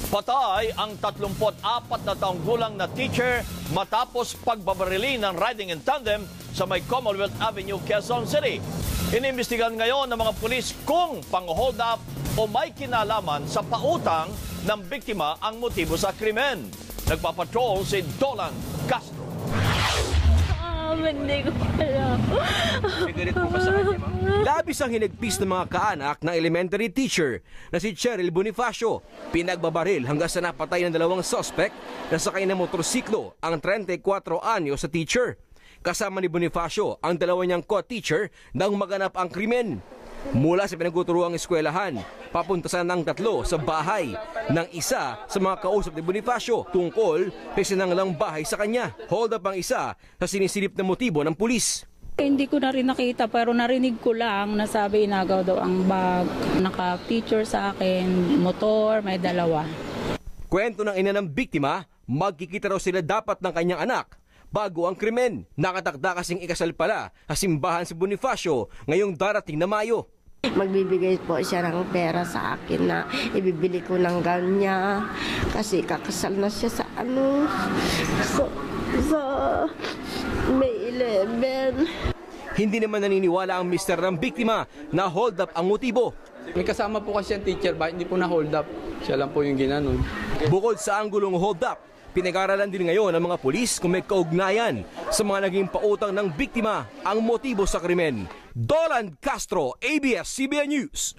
Patay ang 34 na taong gulang na teacher matapos pagbabarili ng riding in tandem sa may Commonwealth Avenue, Quezon City. Inimbestigahan ngayon ng mga pulis kung pang-hold up o may kinalaman sa pautang ng biktima ang motibo sa krimen. Nagpapatrol si Dolan Castro. Hindi ko alam. Labis ang hinigpis ng mga kaanak ng elementary teacher na si Cheryl Bonifacio. Pinagbabaril hanggang sa napatay ng dalawang suspect na sakay ng motorsiklo ang 34 anyo sa teacher. Kasama ni Bonifacio ang dalawa niyang co-teacher nang maganap ang krimen. Mula sa pinagtuturuang eskwelahan, papuntasan ng tatlo sa bahay ng isa sa mga kausap ni Bonifacio tungkol sa sinanglang bahay sa kanya. Hold up ang isa sa sinisilip na motibo ng pulis. Hindi ko na rin nakita pero narinig ko lang na sabi inagaw daw ang bag. Naka-picture sa akin, motor, may dalawa. Kwento ng ina ng biktima, magkikita raw sila dapat ng kanyang anak bago ang krimen. Nakatakda kasing ikasal pala sa simbahan si Bonifacio ngayong darating na Mayo. Magbibigay po siya ng pera sa akin na ibibili ko ng gown niya kasi kakasal na siya sa May 11. Hindi naman naniniwala ang mister ng biktima na hold up ang motibo. May kasama po kasi ang teacher, bakit hindi po na hold up? Siya lang po yung ginanon. Bukod sa anggulong hold up, pinag-aralan din ngayon ng mga pulis kung may kaugnayan sa mga naging pautang ng biktima ang motibo sa krimen. Dolan Castro, ABS-CBN News.